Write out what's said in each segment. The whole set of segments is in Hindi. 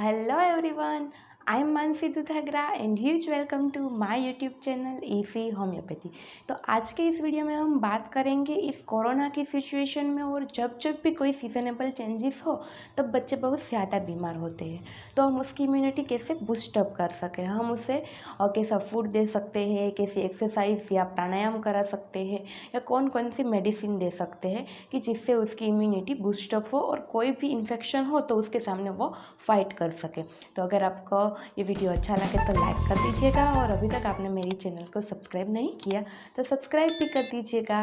Hello everyone, I am Mansi Dudhagra and huge welcome to my YouTube channel EC homeopathy. तो आज के इस वीडियो में हम बात करेंगे इस कोरोना की सिचुएशन में और जब जब भी कोई सीजनेबल चेंजेस हो तब बच्चे बहुत ज़्यादा बीमार होते हैं, तो हम उसकी इम्यूनिटी कैसे बूस्टअप कर सकें, हम उसे कैसा फूड दे सकते हैं, कैसी एक्सरसाइज या प्राणायाम करा सकते हैं या कौन कौन सी मेडिसिन दे सकते हैं कि जिससे उसकी इम्यूनिटी बूस्टअप हो और कोई भी इन्फेक्शन हो तो उसके सामने वो फाइट कर सके। तो अगर आपको ये वीडियो अच्छा लगे तो लाइक कर दीजिएगा और अभी तक आपने मेरी चैनल को सब्सक्राइब नहीं किया तो सब्सक्राइब भी कर दीजिएगा।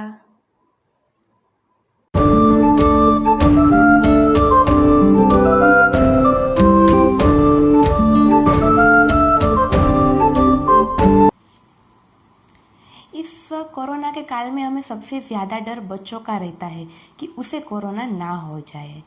इस कोरोना के काल में हमें सबसे ज़्यादा डर बच्चों का रहता है कि उसे कोरोना ना हो जाए,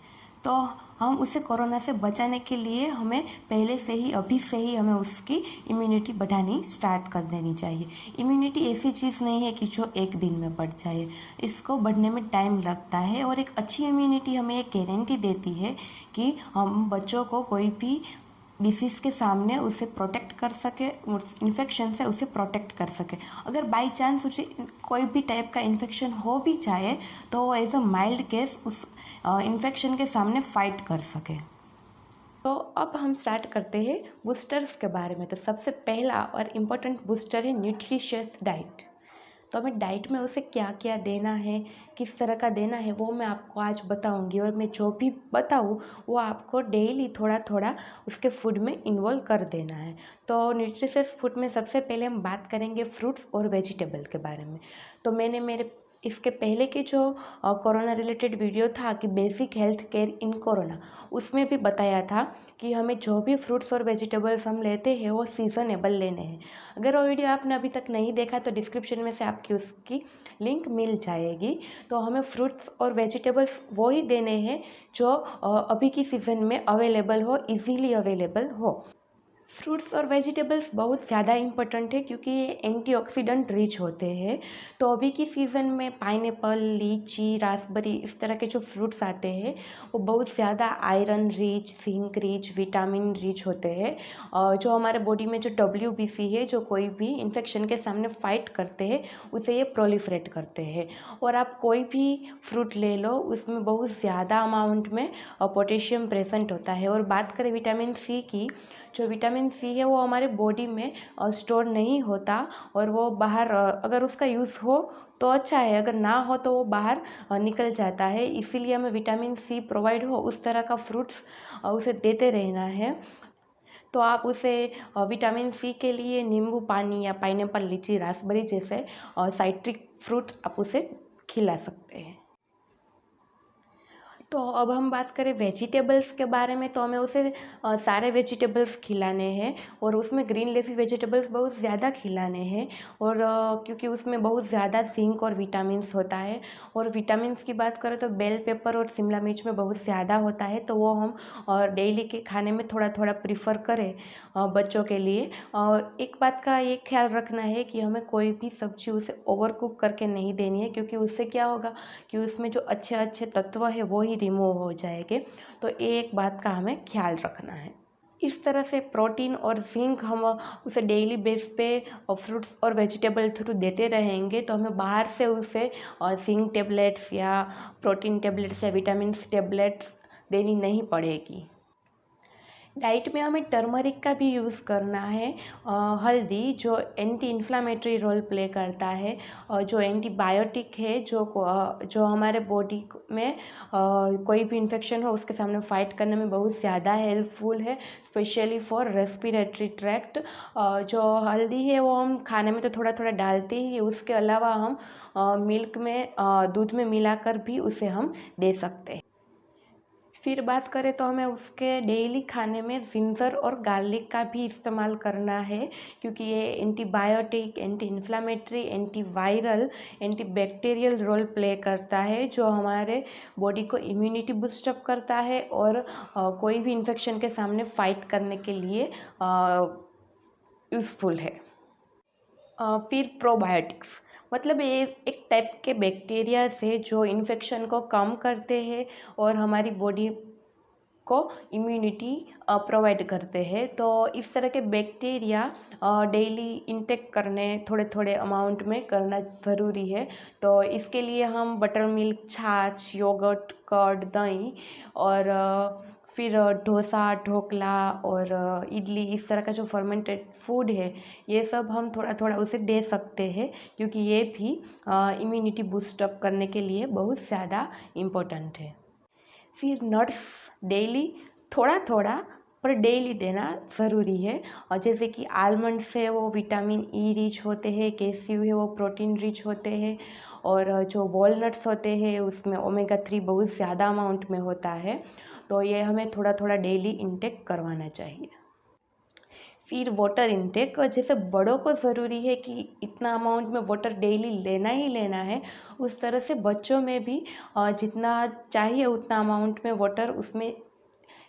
तो हम उसे कोरोना से बचाने के लिए हमें पहले से ही अभी से ही हमें उसकी इम्यूनिटी बढ़ानी स्टार्ट कर देनी चाहिए। इम्यूनिटी ऐसी चीज़ नहीं है कि जो एक दिन में बढ़ जाए, इसको बढ़ने में टाइम लगता है और एक अच्छी इम्यूनिटी हमें एक गारंटी देती है कि हम बच्चों को कोई भी डिसीज़ के सामने उसे प्रोटेक्ट कर सके, इन्फेक्शन से उसे प्रोटेक्ट कर सके। अगर बाई चांस उसे कोई भी टाइप का इन्फेक्शन हो भी जाए तो वो एज अ माइल्ड केस उस इन्फेक्शन के सामने फाइट कर सके। तो अब हम स्टार्ट करते हैं बूस्टर्स के बारे में। तो सबसे पहला और इम्पोर्टेंट बूस्टर है न्यूट्रिशियस डाइट। तो हमें डाइट में उसे क्या क्या देना है, किस तरह का देना है, वो मैं आपको आज बताऊंगी और मैं जो भी बताऊँ वो आपको डेली थोड़ा थोड़ा उसके फूड में इन्वॉल्व कर देना है। तो न्यूट्रिशियस फूड में सबसे पहले हम बात करेंगे फ्रूट्स और वेजिटेबल के बारे में। तो मैंने मेरे इसके पहले के जो कोरोना रिलेटेड वीडियो था कि बेसिक हेल्थ केयर इन कोरोना, उसमें भी बताया था कि हमें जो भी फ्रूट्स और वेजिटेबल्स हम लेते हैं वो सीजनेबल लेने हैं। अगर वो वीडियो आपने अभी तक नहीं देखा तो डिस्क्रिप्शन में से आपकी उसकी लिंक मिल जाएगी। तो हमें फ्रूट्स और वेजिटेबल्स वो ही देने हैं जो अभी की सीज़न में अवेलेबल हो, इजीली अवेलेबल हो। फ्रूट्स और वेजिटेबल्स बहुत ज़्यादा इम्पोर्टेंट है क्योंकि ये एंटीऑक्सीडेंट रिच होते हैं। तो अभी की सीज़न में पाइनएप्पल, लीची, रास्पबेरी इस तरह के जो फ्रूट्स आते हैं वो बहुत ज़्यादा iron rich, zinc rich, vitamin rich होते हैं, और जो हमारे बॉडी में जो WBC है, जो कोई भी इन्फेक्शन के सामने फाइट करते हैं उसे ये प्रोलिफरेट करते हैं। और आप कोई भी फ्रूट ले लो उसमें बहुत ज़्यादा अमाउंट में पोटेशियम प्रेजेंट होता है। और बात करें विटामिन सी की, जो विटामिन सी है वो हमारे बॉडी में स्टोर नहीं होता और वो बाहर अगर उसका यूज़ हो तो अच्छा है, अगर ना हो तो वो बाहर निकल जाता है। इसीलिए हमें विटामिन सी प्रोवाइड हो उस तरह का फ्रूट्स उसे देते रहना है। तो आप उसे विटामिन सी के लिए नींबू पानी या पाइनएप्पल, लीची, रास्पबेरी जैसे साइट्रिक फ्रूट्स आप उसे खिला सकते हैं। तो अब हम बात करें वेजिटेबल्स के बारे में, तो हमें उसे सारे वेजिटेबल्स खिलाने हैं और उसमें ग्रीन लीफी वेजिटेबल्स बहुत ज़्यादा खिलाने हैं। और क्योंकि उसमें बहुत ज़्यादा जिंक और विटामिन्स होता है। और विटामिन्स की बात करें तो बेल पेपर और शिमला मिर्च में बहुत ज़्यादा होता है, तो वो हम डेली के खाने में थोड़ा थोड़ा प्रीफर करें बच्चों के लिए। एक बात का ये ख्याल रखना है कि हमें कोई भी सब्ज़ी उसे ओवर कुक करके नहीं देनी है, क्योंकि उससे क्या होगा कि उसमें जो अच्छे अच्छे तत्व है वो ही रिमूव हो जाएंगे। तो एक बात का हमें ख्याल रखना है। इस तरह से प्रोटीन और जिंक हम उसे डेली बेस पे फ्रूट्स और वेजिटेबल थ्रू देते रहेंगे, तो हमें बाहर से उसे जिंक टेबलेट्स या प्रोटीन टेबलेट्स या विटामिन टेबलेट्स देनी नहीं पड़ेगी। डाइट में हमें टर्मरिक का भी यूज़ करना है, हल्दी जो एंटी इन्फ्लामेटरी रोल प्ले करता है, जो एंटीबायोटिक है, जो हमारे बॉडी में कोई भी इन्फेक्शन हो उसके सामने फाइट करने में बहुत ज़्यादा हेल्पफुल है, स्पेशली फॉर रेस्पिरेटरी ट्रैक्ट। जो हल्दी है वो हम खाने में तो थोड़ा थोड़ा डालते ही, उसके अलावा हम मिल्क में दूध में मिलाकर भी उसे हम दे सकते हैं। फिर बात करें तो हमें उसके डेली खाने में जिंजर और गार्लिक का भी इस्तेमाल करना है, क्योंकि ये antibiotic, anti inflammatory, anti viral, anti bacterial role play करता है, जो हमारे बॉडी को इम्यूनिटी बूस्टअप करता है और कोई भी इन्फेक्शन के सामने फाइट करने के लिए यूज़फुल है। फिर प्रोबायोटिक्स, मतलब ये एक टाइप के बैक्टीरिया से जो इन्फेक्शन को कम करते हैं और हमारी बॉडी को इम्यूनिटी प्रोवाइड करते हैं। तो इस तरह के बैक्टीरिया डेली इंटेक करने थोड़े थोड़े अमाउंट में करना ज़रूरी है। तो इसके लिए हम बटर मिल्क, छाछ, योगर्ट, कर्ड, दही और फिर डोसा, ढोकला और इडली, इस तरह का जो फर्मेंटेड फूड है ये सब हम थोड़ा थोड़ा उसे दे सकते हैं, क्योंकि ये भी इम्यूनिटी बूस्टअप करने के लिए बहुत ज़्यादा इम्पोर्टेंट है। फिर नट्स डेली थोड़ा थोड़ा पर डेली देना ज़रूरी है। और जैसे कि आलमंड से वो विटामिन ई रिच होते हैं, कैस्यू है वो प्रोटीन रिच होते हैं, और जो वॉलनट्स होते हैं उसमें ओमेगा 3 बहुत ज़्यादा अमाउंट में होता है। तो ये हमें थोड़ा थोड़ा डेली इंटेक करवाना चाहिए। फिर वाटर इंटेक, जैसे बड़ों को ज़रूरी है कि इतना अमाउंट में वाटर डेली लेना ही लेना है, उस तरह से बच्चों में भी जितना चाहिए उतना अमाउंट में वाटर उसमें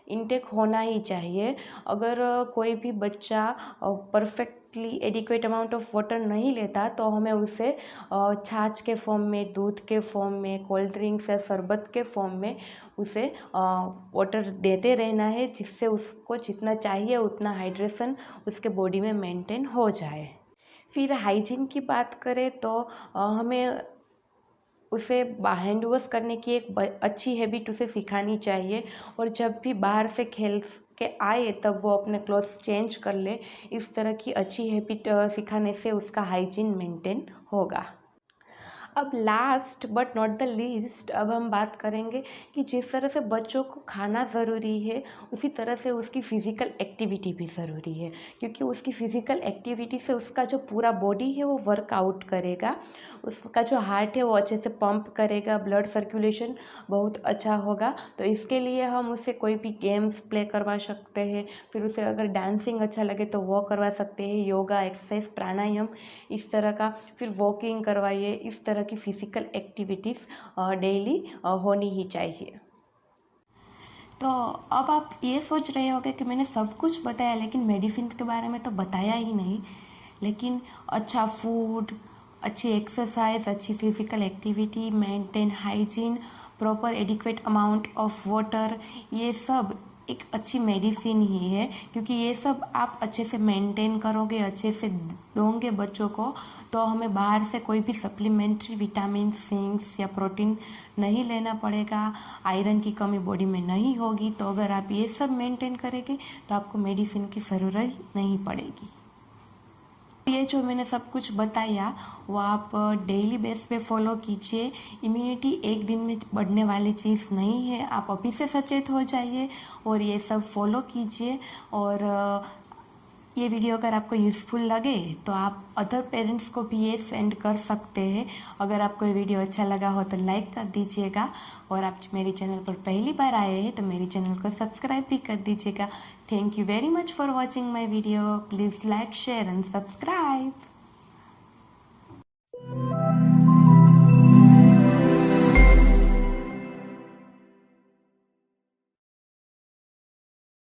इंटेक होना ही चाहिए। अगर कोई भी बच्चा perfectly adequate amount of water नहीं लेता तो हमें उसे छाछ के फॉर्म में, दूध के फॉर्म में, कोल्ड ड्रिंक्स या शरबत के फॉर्म में उसे वाटर देते रहना है, जिससे उसको जितना चाहिए उतना हाइड्रेशन उसके बॉडी में मेंटेन हो जाए। फिर हाइजीन की बात करें तो हमें उसे हैंड वॉश करने की एक अच्छी हैबिट उसे सिखानी चाहिए, और जब भी बाहर से खेल के आए तब वो अपने क्लॉथ्स चेंज कर ले। इस तरह की अच्छी हैबिट सिखाने से उसका हाइजीन मेंटेन होगा। अब last but not the least, अब हम बात करेंगे कि जिस तरह से बच्चों को खाना ज़रूरी है उसी तरह से उसकी फ़िज़िकल एक्टिविटी भी ज़रूरी है, क्योंकि उसकी फ़िज़िकल एक्टिविटी से उसका जो पूरा बॉडी है वो वर्कआउट करेगा, उसका जो हार्ट है वो अच्छे से पंप करेगा, ब्लड सर्कुलेशन बहुत अच्छा होगा। तो इसके लिए हम उसे कोई भी गेम्स प्ले करवा सकते हैं, फिर उसे अगर डांसिंग अच्छा लगे तो वो करवा सकते हैं, योगा, एक्सरसाइज, प्राणायाम इस तरह का, फिर वॉकिंग करवाइए। इस तरह की फिज़िकल एक्टिविटीज़ डेली होनी ही चाहिए। तो अब आप ये सोच रहे होंगे कि मैंने सब कुछ बताया लेकिन मेडिसिन के बारे में तो बताया ही नहीं। लेकिन अच्छा फूड, अच्छी एक्सरसाइज, अच्छी physical activity, maintain hygiene, proper adequate amount of water, ये सब एक अच्छी मेडिसिन ही है, क्योंकि ये सब आप अच्छे से मेंटेन करोगे, अच्छे से दोगे बच्चों को, तो हमें बाहर से कोई भी सप्लीमेंट्री विटामिन, जिंक या प्रोटीन नहीं लेना पड़ेगा, आयरन की कमी बॉडी में नहीं होगी। तो अगर आप ये सब मेंटेन करेंगे तो आपको मेडिसिन की ज़रूरत नहीं पड़ेगी। ये जो मैंने सब कुछ बताया वो आप डेली बेस पे फॉलो कीजिए। इम्यूनिटी एक दिन में बढ़ने वाली चीज़ नहीं है, आप अभी से सचेत हो जाइए और ये सब फॉलो कीजिए। और ये वीडियो अगर आपको यूज़फुल लगे तो आप अदर पेरेंट्स को भी ये सेंड कर सकते हैं। अगर आपको ये वीडियो अच्छा लगा हो तो लाइक कर दीजिएगा, और आप मेरे चैनल पर पहली बार आए हैं तो मेरे चैनल को सब्सक्राइब भी कर दीजिएगा। Thank you very much for watching my video. Please like, share and subscribe.